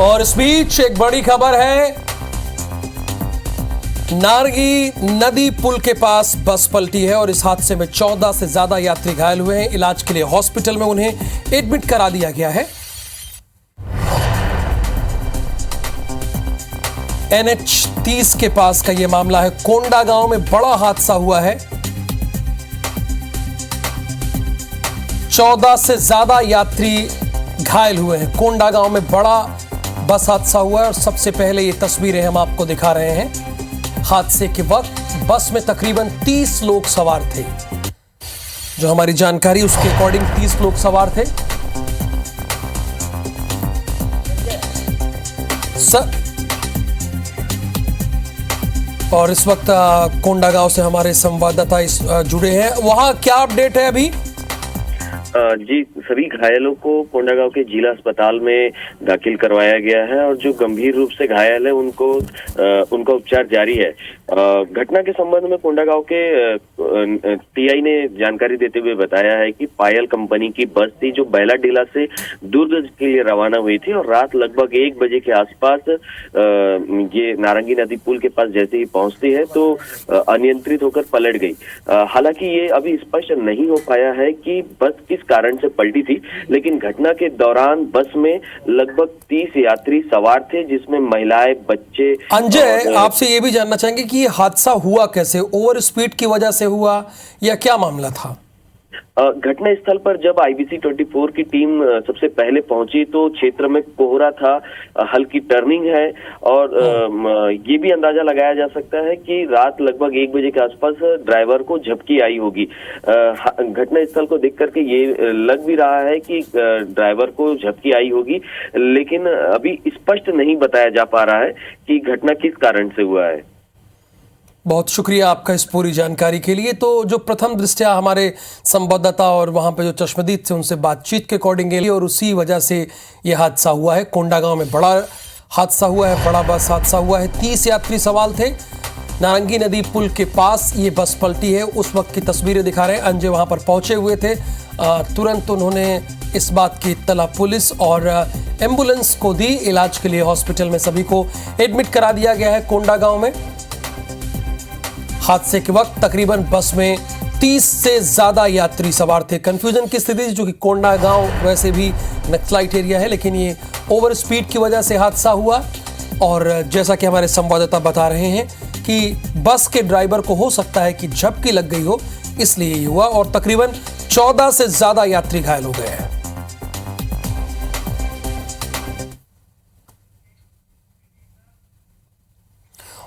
और इस बीच एक बड़ी खबर है, नारंगी नदी पुल के पास बस पलटी है और इस हादसे में 14 से ज्यादा यात्री घायल हुए हैं। इलाज के लिए हॉस्पिटल में उन्हें एडमिट करा दिया गया है। NH-30 के पास का यह मामला है। कोंडा गांव में बड़ा हादसा हुआ है। 14 से ज्यादा यात्री घायल हुए हैं। कोंडा गांव में बड़ा बस हादसा हुआ है और सबसे पहले ये तस्वीरें हम आपको दिखा रहे हैं। हादसे के वक्त बस में तकरीबन 30 लोग सवार थे। जो हमारी जानकारी उसके अकॉर्डिंग 30 लोग सवार थे। और इस वक्त कोंडा गांव से हमारे संवाददाता जुड़े हैं। वहां क्या अपडेट है अभी? जी, सभी घायलों को कोंडा गांव के जिला अस्पताल में दाखिल करवाया गया है और जो गंभीर रूप से घायल है उनका उपचार जारी है। घटना के संबंध में कोंडा गांव के टीआई ने जानकारी देते हुए बताया है कि पायल कंपनी की बस थी जो बैलाडीला से दुर्ग के लिए रवाना हुई थी और रात लगभग 1 बजे के आसपास ये नारंगी नदी पुल के पास जैसे ही पहुंचती है तो अनियंत्रित होकर पलट गई। हालांकि ये अभी स्पष्ट नहीं हो पाया है कि बस किस कारण से पलटी थी, लेकिन घटना के दौरान बस में लगभग 30 यात्री सवार थे, जिसमें महिलाएं, बच्चे। अंजय, आपसे ये भी जानना चाहेंगे कि ये हादसा हुआ कैसे? ओवर स्पीड की वजह से हुआ या क्या मामला था? घटना स्थल पर जब IBC 24 की टीम सबसे पहले पहुंची तो क्षेत्र में कोहरा था, हल्की टर्निंग है और ये भी अंदाजा लगाया जा सकता है कि रात लगभग 1 बजे के आसपास ड्राइवर को झपकी आई होगी। घटना स्थल को देख करके ये लग भी रहा है कि ड्राइवर को झपकी आई होगी, लेकिन अभी स्पष्ट नहीं बताया जा पा रहा है कि घटना किस कारण से हुआ है। बहुत शुक्रिया आपका इस पूरी जानकारी के लिए। तो जो प्रथम दृष्टया हमारे संवाददाता और वहां पे जो चश्मदीद थे उनसे बातचीत के अकॉर्डिंग और उसी वजह से ये हादसा हुआ है। कोंडा गांव में बड़ा हादसा हुआ है, बड़ा बस हादसा हुआ है। 30 यात्री सवार थे। नारंगी नदी पुल के पास ये बस पलटी है। उस वक्त की तस्वीरें दिखा रहे हैं। अंजय वहां पर पहुंचे हुए थे। तुरंत उन्होंने इस बात की इत्तला पुलिस और एम्बुलेंस को दी। इलाज के लिए हॉस्पिटल में सभी को एडमिट करा दिया गया है। कोंडा गांव में हादसे के वक्त तकरीबन बस में 30 से ज्यादा यात्री सवार थे। कंफ्यूजन की स्थिति, जो कि कोंडा गांव वैसे भी नक्सलाइट एरिया है, लेकिन ये ओवर स्पीड की वजह से हादसा हुआ। और जैसा कि हमारे संवाददाता बता रहे हैं कि बस के ड्राइवर को हो सकता है कि झपकी लग गई हो, इसलिए ये हुआ और तकरीबन 14 से ज्यादा यात्री घायल हो गए हैं।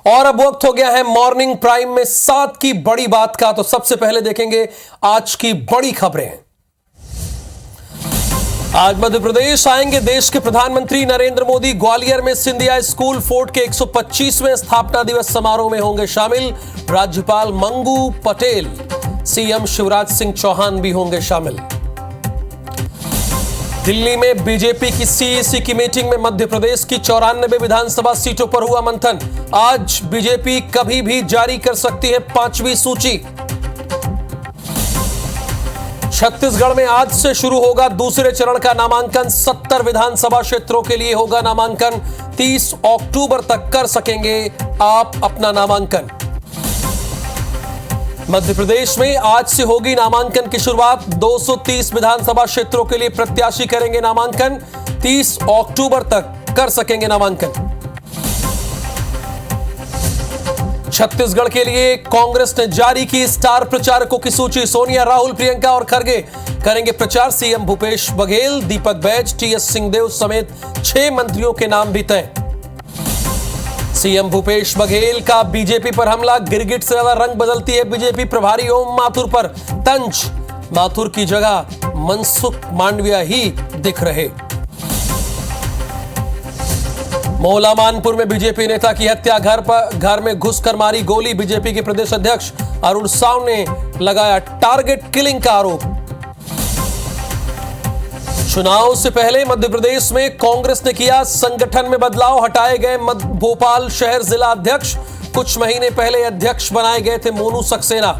और अब वक्त हो गया है मॉर्निंग प्राइम में 7 की बड़ी बात का। तो सबसे पहले देखेंगे आज की बड़ी खबरें। आज मध्य प्रदेश आएंगे देश के प्रधानमंत्री नरेंद्र मोदी। ग्वालियर में सिंधिया स्कूल फोर्ट के 125वें स्थापना दिवस समारोह में होंगे शामिल। राज्यपाल मंगू पटेल, CM शिवराज सिंह चौहान भी होंगे शामिल। दिल्ली में बीजेपी की CEC की मीटिंग में मध्य प्रदेश की 94 विधानसभा सीटों पर हुआ मंथन। आज बीजेपी कभी भी जारी कर सकती है 5वीं सूची। छत्तीसगढ़ में आज से शुरू होगा दूसरे चरण का नामांकन। 70 विधानसभा क्षेत्रों के लिए होगा नामांकन। 30 अक्टूबर तक कर सकेंगे आप अपना नामांकन। मध्य प्रदेश में आज से होगी नामांकन की शुरुआत। 230 विधानसभा क्षेत्रों के लिए प्रत्याशी करेंगे नामांकन। 30 अक्टूबर तक कर सकेंगे नामांकन। छत्तीसगढ़ के लिए कांग्रेस ने जारी की स्टार प्रचारकों की सूची। सोनिया, राहुल, प्रियंका और खरगे करेंगे प्रचार। CM भूपेश बघेल, दीपक बैज, TS सिंहदेव समेत 6 मंत्रियों के नाम भी तय। CM भूपेश बघेल का बीजेपी पर हमला। गिरगिट से ज्यादा रंग बदलती है बीजेपी। प्रभारी ओम माथुर पर तंज। माथुर की जगह मनसुख मांडविया ही दिख रहे। मोहला मानपुर में बीजेपी नेता की हत्या। घर में घुसकर मारी गोली। बीजेपी के प्रदेश अध्यक्ष अरुण साव ने लगाया टारगेट किलिंग का आरोप। चुनाव से पहले मध्य प्रदेश में कांग्रेस ने किया संगठन में बदलाव। हटाए गए भोपाल शहर जिला अध्यक्ष। कुछ महीने पहले अध्यक्ष बनाए गए थे मोनू सक्सेना।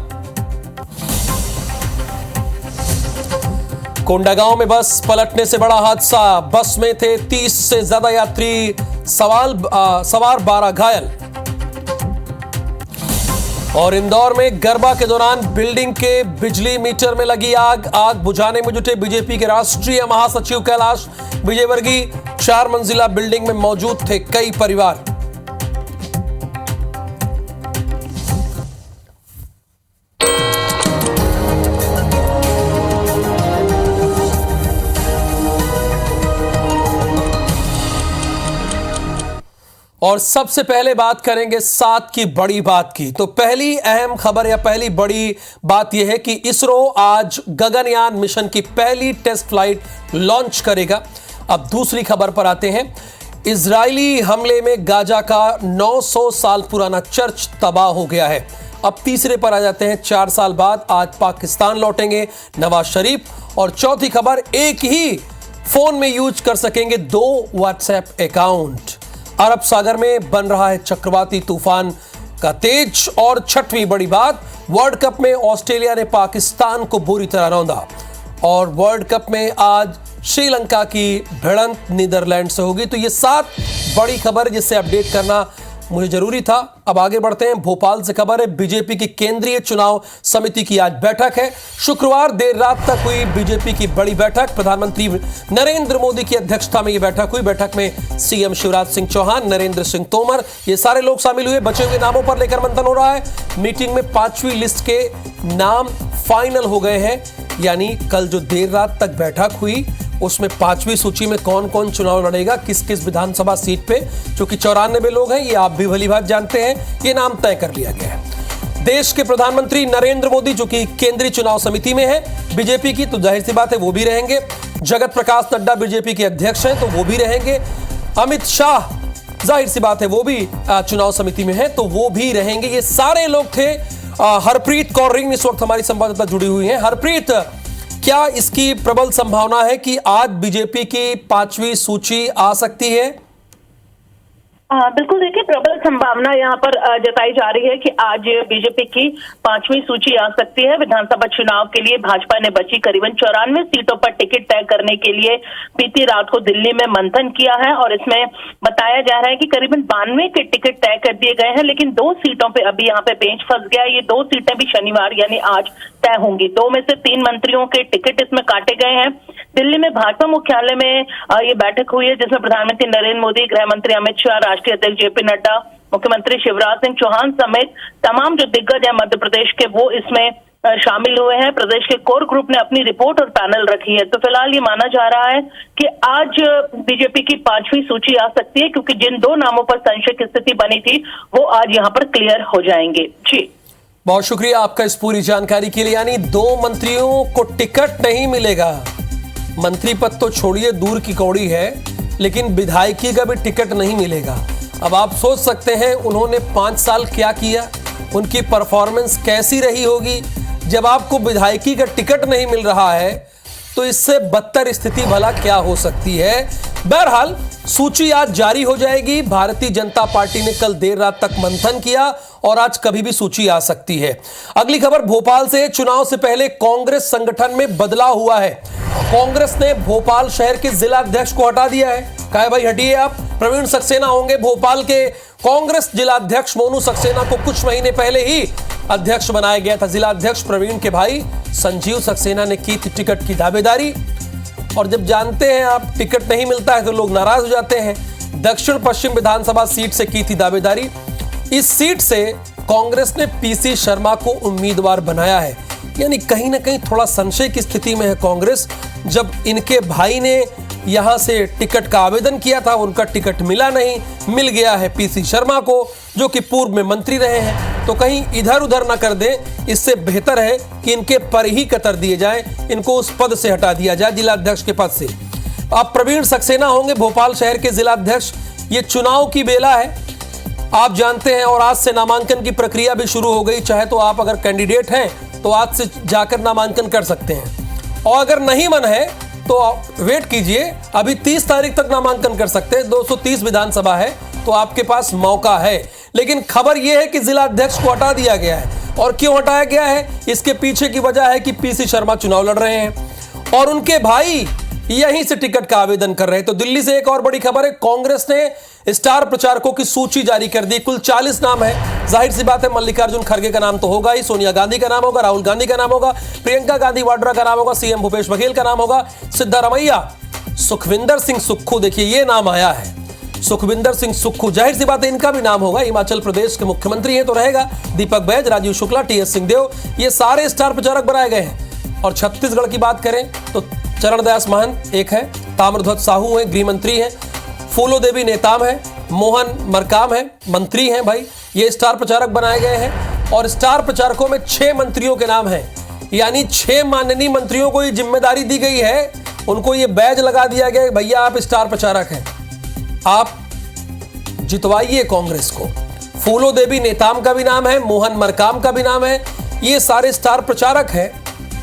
कोंडागांव में बस पलटने से बड़ा हादसा। बस में थे 30 से ज्यादा यात्री, सवार 12 घायल। और इंदौर में गरबा के दौरान बिल्डिंग के बिजली मीटर में लगी आग बुझाने में जुटे बीजेपी के राष्ट्रीय महासचिव कैलाश विजयवर्गीय। 4 मंजिला बिल्डिंग में मौजूद थे कई परिवार। और सबसे पहले बात करेंगे 7 की बड़ी बात की। तो पहली अहम खबर या पहली बड़ी बात यह है कि इसरो आज गगनयान मिशन की पहली टेस्ट फ्लाइट लॉन्च करेगा। अब दूसरी खबर पर आते हैं। इजरायली हमले में गाजा का 900 साल पुराना चर्च तबाह हो गया है। अब तीसरे पर आ जाते हैं। 4 साल बाद आज पाकिस्तान लौटेंगे नवाज शरीफ। और चौथी खबर, एक ही फोन में यूज कर सकेंगे 2 व्हाट्सएप अकाउंट। अरब सागर में बन रहा है चक्रवाती तूफान का तेज। और छठवीं बड़ी बात, वर्ल्ड कप में ऑस्ट्रेलिया ने पाकिस्तान को बुरी तरह रौंदा। और वर्ल्ड कप में आज श्रीलंका की भिड़ंत नीदरलैंड से होगी। तो ये 7 बड़ी खबर जिससे अपडेट करना मुझे जरूरी था। अब आगे बढ़ते हैं। भोपाल से खबर है, बीजेपी की केंद्रीय चुनाव समिति की आज बैठक है। शुक्रवार देर रात तक हुई बीजेपी की बड़ी बैठक। प्रधानमंत्री नरेंद्र मोदी की अध्यक्षता में यह बैठक हुई। बैठक में सीएम शिवराज सिंह चौहान, नरेंद्र सिंह तोमर, ये सारे लोग शामिल हुए। बचे हुए नामों पर लेकर मंथन हो रहा है। मीटिंग में 5वीं लिस्ट के नाम फाइनल हो गए हैं। यानी कल जो देर रात तक बैठक हुई उसमें 5वीं सूची में कौन कौन चुनाव लड़ेगा, किस किस विधानसभा सीट पे, जो कि 94 लोग हैं, ये आप भी भली बात जानते हैं, ये नाम तय कर लिया गया है। देश के प्रधानमंत्री नरेंद्र मोदी जो कि केंद्रीय चुनाव समिति में है बीजेपी की, तो जाहिर सी बात है वो भी रहेंगे। जगत प्रकाश नड्डा बीजेपी के अध्यक्ष हैं, तो वो भी रहेंगे। अमित शाह जाहिर सी बात है वो भी चुनाव समिति में है, तो वो भी रहेंगे। ये सारे लोग थे। हरप्रीत कौर रिंग इस वक्त हमारी संवाददाता जुड़ी हुई है। हरप्रीत, क्या इसकी प्रबल संभावना है कि आज बीजेपी की 5वीं सूची आ सकती है? बिल्कुल, देखिए प्रबल संभावना यहाँ पर जताई जा रही है कि आज बीजेपी की 5वीं सूची आ सकती है। विधानसभा चुनाव के लिए भाजपा ने बची करीबन 94 सीटों पर टिकट तय करने के लिए बीती रात को दिल्ली में मंथन किया है। और इसमें बताया जा रहा है कि करीबन 92 के टिकट तय कर दिए गए हैं, लेकिन 2 सीटों पे अभी यहाँ पे पेंच फंस गया है। ये 2 सीटें भी शनिवार यानी आज तय होंगी। 2 में से 3 मंत्रियों के टिकट इसमें काटे गए हैं। दिल्ली में भाजपा मुख्यालय में ये बैठक हुई है, जिसमें प्रधानमंत्री नरेंद्र मोदी, गृह मंत्री अमित शाह, राष्ट्रीय अध्यक्ष जेपी नड्डा, मुख्यमंत्री शिवराज सिंह चौहान समेत तमाम जो दिग्गज है मध्य प्रदेश के, वो इसमें शामिल हुए हैं। प्रदेश के कोर ग्रुप ने अपनी रिपोर्ट और पैनल रखी है। तो फिलहाल ये माना जा रहा है कि आज बीजेपी की 5वीं सूची आ सकती है, क्योंकि जिन 2 नामों पर संशय की स्थिति बनी थी वो आज यहाँ पर क्लियर हो जाएंगे। जी, बहुत शुक्रिया आपका इस पूरी जानकारी के लिए। यानी 2 मंत्रियों को टिकट नहीं मिलेगा। मंत्री पद तो छोड़िए, दूर की कौड़ी है, लेकिन विधायकी का भी टिकट नहीं मिलेगा। अब आप सोच सकते हैं उन्होंने 5 साल क्या किया, उनकी परफॉर्मेंस कैसी रही होगी। जब आपको विधायकी का टिकट नहीं मिल रहा है तो इससे बदतर स्थिति भला क्या हो सकती है। बहरहाल सूची आज जारी हो जाएगी। भारतीय जनता पार्टी ने कल देर रात तक मंथन किया और आज कभी भी सूची आ सकती है। अगली खबर भोपाल से। चुनाव से पहले कांग्रेस संगठन में बदलाव हुआ है। कांग्रेस ने भोपाल शहर के जिला अध्यक्ष को हटा दिया है। कहा भाई हटिए आप। प्रवीण सक्सेना होंगे भोपाल के कांग्रेस जिला अध्यक्ष। मोनू सक्सेना को कुछ महीने पहले ही अध्यक्ष बनाया गया था। जिला अध्यक्ष प्रवीण के भाई संजीव सक्सेना ने की थी टिकट की दावेदारी। और जब जानते हैं आप टिकट नहीं मिलता है तो लोग नाराज हो जाते हैं। दक्षिण पश्चिम विधानसभा सीट से की थी दावेदारी। इस सीट से कांग्रेस ने पीसी शर्मा को उम्मीदवार बनाया है। यानी कहीं ना कहीं थोड़ा संशय की स्थिति में है कांग्रेस। जब इनके भाई ने यहां से टिकट का आवेदन किया था, उनका टिकट मिला नहीं, मिल गया है पीसी शर्मा को, जो कि पूर्व में मंत्री रहे हैं। तो कहीं इधर उधर ना कर दें, इससे बेहतर है कि इनके पर ही कतर दिए जाएं, इनको उस पद से हटा दिया जाए, जिला अध्यक्ष के पद से। अब प्रवीण सक्सेना होंगे भोपाल शहर के जिला अध्यक्ष। ये चुनाव की बेला है, आप जानते हैं, और आज से नामांकन की प्रक्रिया भी शुरू हो गई। चाहे तो आप अगर कैंडिडेट हैं तो आज से जाकर नामांकन कर सकते हैं, और अगर नहीं मन है तो वेट कीजिए, अभी 30 तारीख तक नामांकन कर सकते हैं। 230 विधानसभा है तो आपके पास मौका है। लेकिन खबर यह है कि जिला अध्यक्ष को हटा दिया गया है। और क्यों हटाया गया है, इसके पीछे की वजह है कि पीसी शर्मा चुनाव लड़ रहे हैं और उनके भाई यहीं से टिकट का आवेदन कर रहे हैं। तो दिल्ली से एक और बड़ी खबर है, कांग्रेस ने स्टार प्रचारकों की सूची जारी कर दी। कुल 40 नाम है। जाहिर सी बात है, मल्लिकार्जुन खड़गे का नाम तो होगा ही, सोनिया गांधी का नाम होगा, राहुल गांधी का नाम होगा, प्रियंका गांधी वाड्रा का नाम होगा, सीएम भूपेश बघेल का नाम होगा, सिद्धारमैया, सुखविंदर सिंह सुक्खू, देखिए ये नाम आया है, सुखविंदर सिंह सुक्खू, जाहिर सी बात है इनका भी नाम होगा। हिमाचल प्रदेश के मुख्यमंत्री हैं तो रहेगा। दीपक बैज, राजीव शुक्ला, टीएस सिंहदेव, ये सारे स्टार प्रचारक बनाए गए हैं। और छत्तीसगढ़ की बात करें तो चरणदास महंत एक है, ताम्रध्वज साहू है, गृह मंत्री हैं, फूलो देवी नेताम है, मोहन मरकाम है, मंत्री हैं भाई, ये स्टार प्रचारक बनाए गए हैं। और स्टार प्रचारकों में 6 मंत्रियों के नाम हैं, यानी 6 माननीय मंत्रियों को ये जिम्मेदारी दी गई है, उनको ये बैज लगा दिया गया, भैया आप स्टार प्रचारक हैं, आप जितवाइए कांग्रेस को। फूलो देवी नेताम का भी नाम है, मोहन मरकाम का भी नाम है, ये सारे स्टार प्रचारक हैं।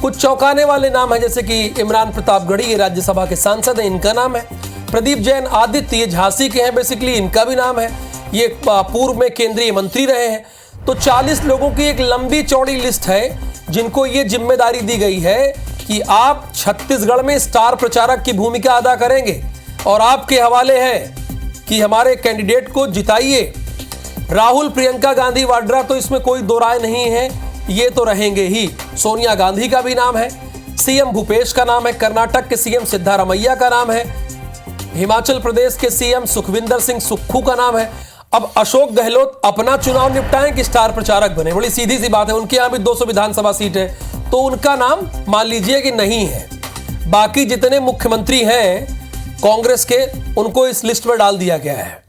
कुछ चौंकाने वाले नाम है, जैसे कि इमरान प्रतापगढ़ी, ये राज्यसभा के सांसद हैं, इनका नाम है। प्रदीप जैन आदित्य, ये झांसी के हैं बेसिकली, इनका भी नाम है, ये पूर्व में केंद्रीय मंत्री रहे हैं। तो 40 लोगों की एक लंबी चौड़ी लिस्ट है जिनको ये जिम्मेदारी दी गई है कि आप छत्तीसगढ़ में स्टार प्रचारक की भूमिका अदा करेंगे और आपके हवाले है कि हमारे कैंडिडेट को जिताइए। राहुल, प्रियंका गांधी वाड्रा तो इसमें कोई दो राय नहीं है, ये तो रहेंगे ही। सोनिया गांधी का भी नाम है, सीएम भूपेश का नाम है, कर्नाटक के सीएम सिद्धारमैया का नाम है, हिमाचल प्रदेश के सीएम सुखविंदर सिंह सुक्खू का नाम है। अब अशोक गहलोत अपना चुनाव निपटाएं कि स्टार प्रचारक बने, बड़ी सीधी सी बात है। उनके यहां भी 200 विधानसभा सीट है, तो उनका नाम मान लीजिए कि नहीं है। बाकी जितने मुख्यमंत्री हैं कांग्रेस के, उनको इस लिस्ट में डाल दिया गया है।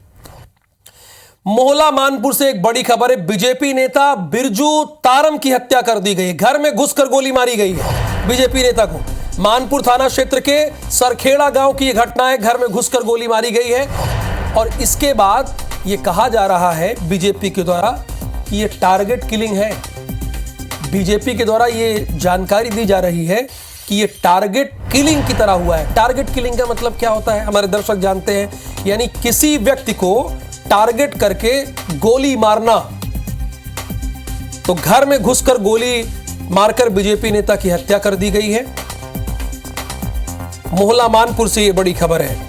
मोहला मानपुर से एक बड़ी खबर है, बीजेपी नेता बिरजू तारम की हत्या कर दी गई, घर में घुसकर गोली मारी गई है बीजेपी नेता को। मानपुर थाना क्षेत्र के सरखेड़ा गांव की यह घटना है, घर में घुसकर गोली मारी गई है। और इसके बाद यह कहा जा रहा है बीजेपी के द्वारा कि यह टारगेट किलिंग है। बीजेपी के द्वारा यह जानकारी दी जा रही है कि यह टारगेट किलिंग की तरह हुआ है। टारगेट किलिंग का मतलब क्या होता है, हमारे दर्शक जानते हैं, यानी किसी व्यक्ति को टारगेट करके गोली मारना। तो घर में घुसकर गोली मारकर बीजेपी नेता की हत्या कर दी गई है। मोहला मानपुर से यह बड़ी खबर है।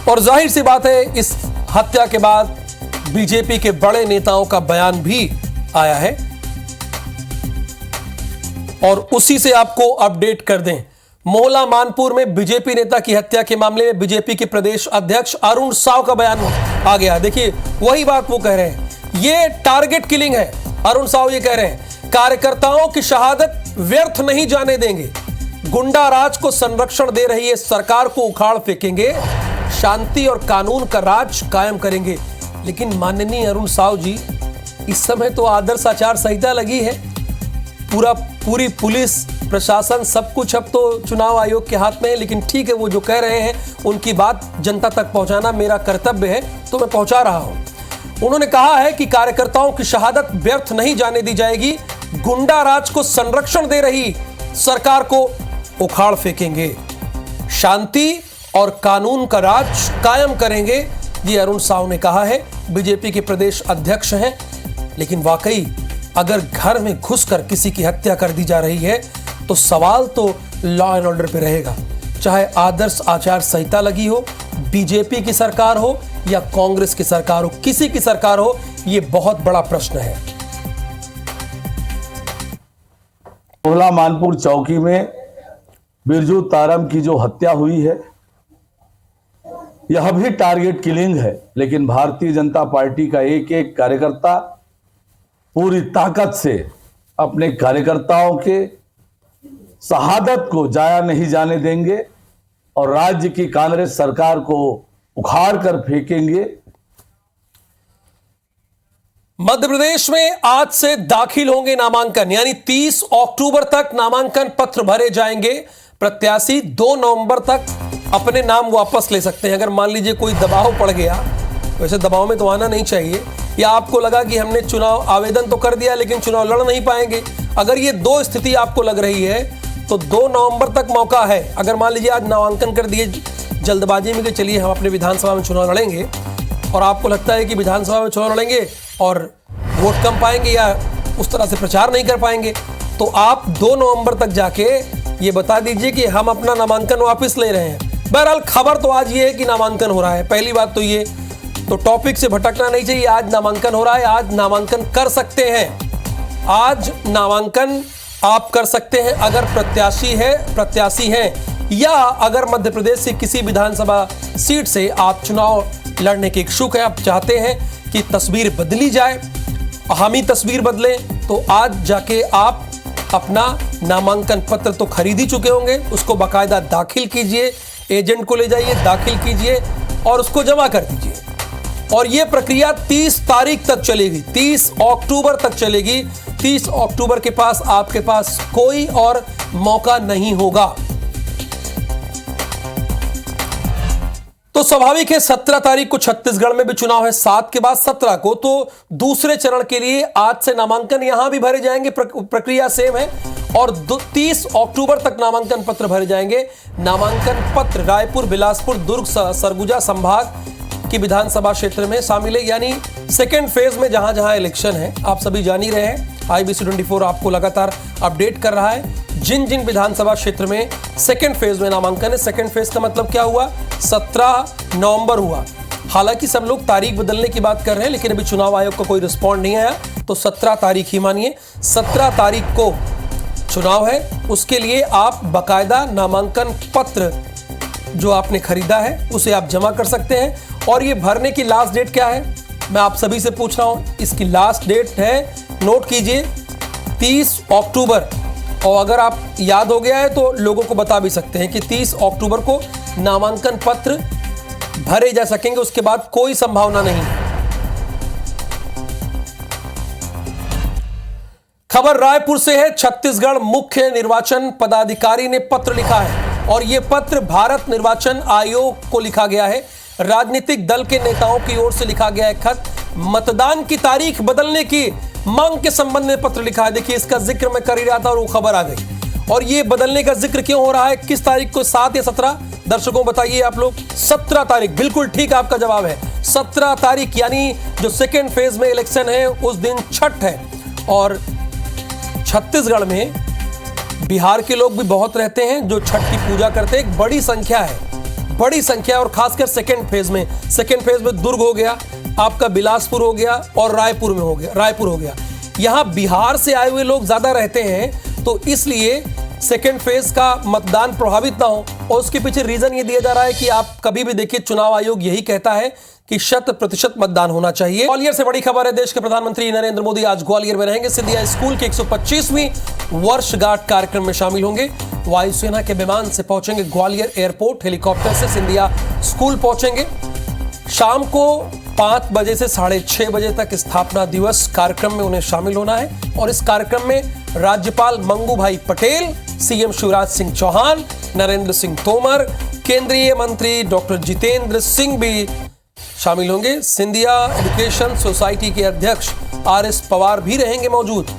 और जाहिर सी बात है, इस हत्या के बाद बीजेपी के बड़े नेताओं का बयान भी आया है और उसी से आपको अपडेट कर दें। मोहला मानपुर में बीजेपी नेता की हत्या के मामले में बीजेपी के प्रदेश अध्यक्ष अरुण साव का बयान आ गया। देखिए वही बात वो कह रहे हैं, ये टारगेट किलिंग है। अरुण साव ये कह रहे हैं, कार्यकर्ताओं की शहादत व्यर्थ नहीं जाने देंगे, गुंडा राज को संरक्षण दे रही है सरकार को उखाड़ फेंकेंगे, शांति और कानून का राज कायम करेंगे। लेकिन माननीय अरुण साव जी, इस समय तो आदर्श आचार संहिता लगी है, पूरी पुलिस प्रशासन सब कुछ अब तो चुनाव आयोग के हाथ में है। लेकिन ठीक है, वो जो कह रहे हैं उनकी बात जनता तक पहुंचाना मेरा कर्तव्य है, तो मैं पहुंचा रहा हूं। उन्होंने कहा है कि कार्यकर्ताओं की शहादत व्यर्थ नहीं जाने दी जाएगी, गुंडा राज को संरक्षण दे रही सरकार को उखाड़ फेंकेंगे, शांति और कानून का राज कायम करेंगे, ये अरुण साव ने कहा है। बीजेपी के प्रदेश अध्यक्ष हैं। लेकिन वाकई अगर घर में घुसकर किसी की हत्या कर दी जा रही है तो सवाल तो लॉ एंड ऑर्डर पे रहेगा, चाहे आदर्श आचार संहिता लगी हो, बीजेपी की सरकार हो या कांग्रेस की सरकार हो, किसी की सरकार हो, यह बहुत बड़ा प्रश्न है। मोहला मानपुर चौकी में बिरजू तारम की जो हत्या हुई है, यह भी टारगेट किलिंग है। लेकिन भारतीय जनता पार्टी का एक एक कार्यकर्ता पूरी ताकत से अपने कार्यकर्ताओं के शहादत को जाया नहीं जाने देंगे और राज्य की कांग्रेस सरकार को उखाड़ कर फेंकेंगे। मध्य प्रदेश में आज से दाखिल होंगे नामांकन, यानी 30 अक्टूबर तक नामांकन पत्र भरे जाएंगे। प्रत्याशी 2 नवंबर तक अपने नाम वापस ले सकते हैं। अगर मान लीजिए कोई दबाव पड़ गया, वैसे दबाव में तो आना नहीं चाहिए, या आपको लगा कि हमने चुनाव आवेदन तो कर दिया लेकिन चुनाव लड़ नहीं पाएंगे, अगर ये 2 स्थिति आपको लग रही है तो 2 नवंबर तक मौका है। अगर मान लीजिए आज नामांकन कर दिए जल्दबाजी में कि चलिए हम अपने विधानसभा में चुनाव लड़ेंगे, और आपको लगता है कि विधानसभा में चुनाव लड़ेंगे और वोट कम पाएंगे या उस तरह से प्रचार नहीं कर पाएंगे। तो आप 2 नवंबर तक जाके ये बता दीजिए कि हम अपना नामांकन वापस ले रहे हैं। बहरहाल खबर तो आज ये है कि नामांकन हो रहा है, पहली बात तो ये, तो टॉपिक से भटकना नहीं चाहिए। आज नामांकन हो रहा है, आज नामांकन कर सकते हैं, आज नामांकन आप कर सकते हैं अगर प्रत्याशी हैं या अगर मध्य प्रदेश की किसी विधानसभा सीट से आप चुनाव लड़ने के इच्छुक हैं, आप चाहते हैं कि तस्वीर बदली जाए, हम ही तस्वीर बदलें, तो आज जाके आप अपना नामांकन पत्र तो खरीद ही चुके होंगे, उसको बाकायदा दाखिल कीजिए, एजेंट को ले जाइए, दाखिल कीजिए और उसको जमा कर दीजिए। और यह प्रक्रिया 30 तारीख तक चलेगी, 30 अक्टूबर तक चलेगी। 30 अक्टूबर के पास आपके पास कोई और मौका नहीं होगा। तो स्वाभाविक है 17 तारीख को छत्तीसगढ़ में भी चुनाव है, 7 के बाद 17 को, तो दूसरे चरण के लिए आज से नामांकन यहां भी भरे जाएंगे, प्रक्रिया सेम है। और 30 अक्टूबर तक नामांकन पत्र भरे जाएंगे। नामांकन पत्र रायपुर, बिलासपुर, दुर्ग, सरगुजा संभाग की विधानसभा क्षेत्र में शामिल है, यानी सेकेंड फेज में जहां जहां इलेक्शन है, आप सभी जान ही रहे हैं। IBC 24 आपको लगातार अपडेट कर रहा है जिन जिन विधानसभा क्षेत्र में सेकेंड फेज में नामांकन है। सेकेंड फेज का मतलब क्या हुआ, 17 नवंबर हुआ। हालांकि सब लोग तारीख बदलने की बात कर रहे हैं, लेकिन अभी चुनाव आयोग का कोई रिस्पॉन्ड नहीं आया, तो 17 तारीख ही मानिए। 17 तारीख को चुनाव है, उसके लिए आप बाकायदा नामांकन पत्र जो आपने खरीदा है उसे आप जमा कर सकते हैं। और ये भरने की लास्ट डेट क्या है, मैं आप सभी से पूछ रहा हूं, इसकी लास्ट डेट है, नोट कीजिए, 30 अक्टूबर। और अगर आप याद हो गया है तो लोगों को बता भी सकते हैं कि 30 अक्टूबर को नामांकन पत्र भरे जा सकेंगे, उसके बाद कोई संभावना नहीं है। खबर रायपुर से है। छत्तीसगढ़ मुख्य निर्वाचन पदाधिकारी ने पत्र लिखा है और यह पत्र भारत निर्वाचन आयोग को लिखा गया है। राजनीतिक दल के नेताओं की ओर से लिखा गया है खत, मतदान की तारीख बदलने की मांग के संबंध में पत्र लिखा है। देखिए, इसका जिक्र मैं कर ही रहा था और वो खबर आ गई। और ये बदलने का जिक्र क्यों हो रहा है, किस तारीख को, 7 या 17? दर्शकों बताइए आप लोग। 17 तारीख, बिल्कुल ठीक आपका जवाब है, 17 तारीख, यानी जो सेकेंड फेज में इलेक्शन है उस दिन छठ है। और छत्तीसगढ़ में बिहार के लोग भी बहुत रहते हैं जो छठ की पूजा करते हैं, एक बड़ी संख्या है, बड़ी संख्या। और खासकर सेकेंड फेज में दुर्ग हो गया आपका, बिलासपुर हो गया और रायपुर हो गया। यहां बिहार से आए हुए लोग ज्यादा रहते हैं, तो इसलिए सेकेंड फेज का मतदान प्रभावित ना हो। और उसके पीछे रीजन ये दिया जा रहा है कि आप कभी भी देखिए, चुनाव आयोग यही कहता है कि 100% मतदान होना चाहिए। ग्वालियर से बड़ी खबर है, देश के प्रधानमंत्री नरेंद्र मोदी आज ग्वालियर में रहेंगे। सिंधिया स्कूल की 125वीं वर्षगांठ कार्यक्रम में शामिल होंगे। वायुसेना के विमान से पहुंचेंगे ग्वालियर एयरपोर्ट, हेलीकॉप्टर से सिंधिया स्कूल पहुंचेंगे। शाम को 5 बजे से 6:30 बजे तक स्थापना दिवस कार्यक्रम में उन्हें शामिल होना है। और इस कार्यक्रम में राज्यपाल मंगू भाई पटेल, सीएम शिवराज सिंह चौहान, नरेंद्र सिंह तोमर, केंद्रीय मंत्री डॉक्टर जितेंद्र सिंह भी शामिल होंगे। सिंधिया एजुकेशन सोसाइटी के अध्यक्ष RS पवार भी रहेंगे मौजूद।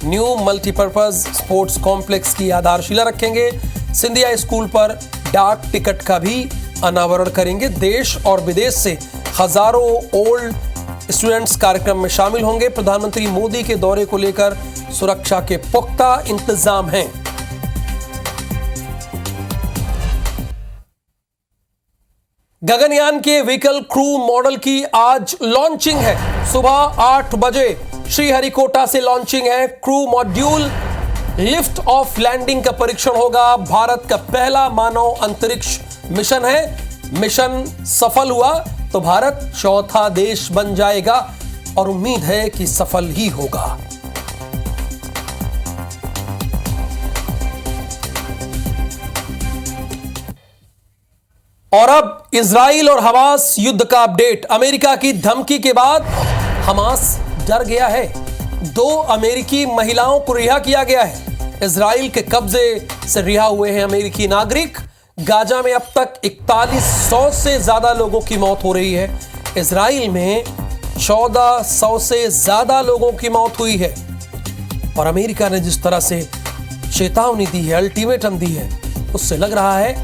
न्यू मल्टीपर्पज स्पोर्ट्स कॉम्प्लेक्स की आधारशिला रखेंगे। सिंधिया स्कूल पर डाक टिकट का भी अनावरण करेंगे। देश और विदेश से हजारों ओल्ड स्टूडेंट्स कार्यक्रम में शामिल होंगे। प्रधानमंत्री मोदी के दौरे को लेकर सुरक्षा के पुख्ता इंतजाम हैं। गगनयान के व्हीकल क्रू मॉडल की आज लॉन्चिंग है। सुबह 8 बजे श्रीहरिकोटा से लॉन्चिंग है। Crew module lift off landing का परीक्षण होगा। भारत का पहला मानव अंतरिक्ष मिशन है। मिशन सफल हुआ तो भारत चौथा देश बन जाएगा और उम्मीद है कि सफल ही होगा। और अब इजराइल और हमास युद्ध का अपडेट। अमेरिका की धमकी के बाद हमास डर गया है। 2 अमेरिकी महिलाओं को रिहा किया गया है। इजराइल के कब्जे से रिहा हुए हैं अमेरिकी नागरिक। गाजा में अब तक 4100 से ज्यादा लोगों की मौत हो रही है। इजराइल में 1400 से ज्यादा लोगों की मौत हुई है। और अमेरिका ने जिस तरह से चेतावनी दी है, अल्टीमेटम दी है, उससे लग रहा है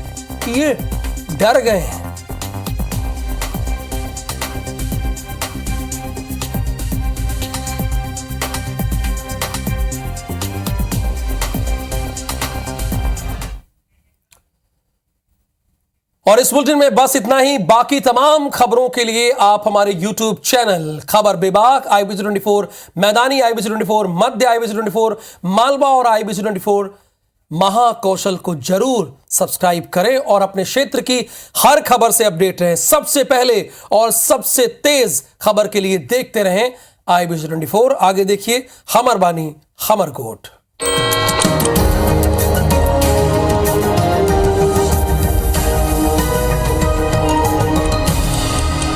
कि ये डर गए हैं। और इस बुलेटिन में बस इतना ही। बाकी तमाम खबरों के लिए आप हमारे YouTube चैनल खबर बेबाक, IBC 24, मैदानी IBC 24, मध्य IBC 24, मालवा और IBC 24 महाकौशल को जरूर सब्सक्राइब करें और अपने क्षेत्र की हर खबर से अपडेट रहें। सबसे पहले और सबसे तेज खबर के लिए देखते रहें IBC 24। आगे देखिए हमर बानी हमर कोट।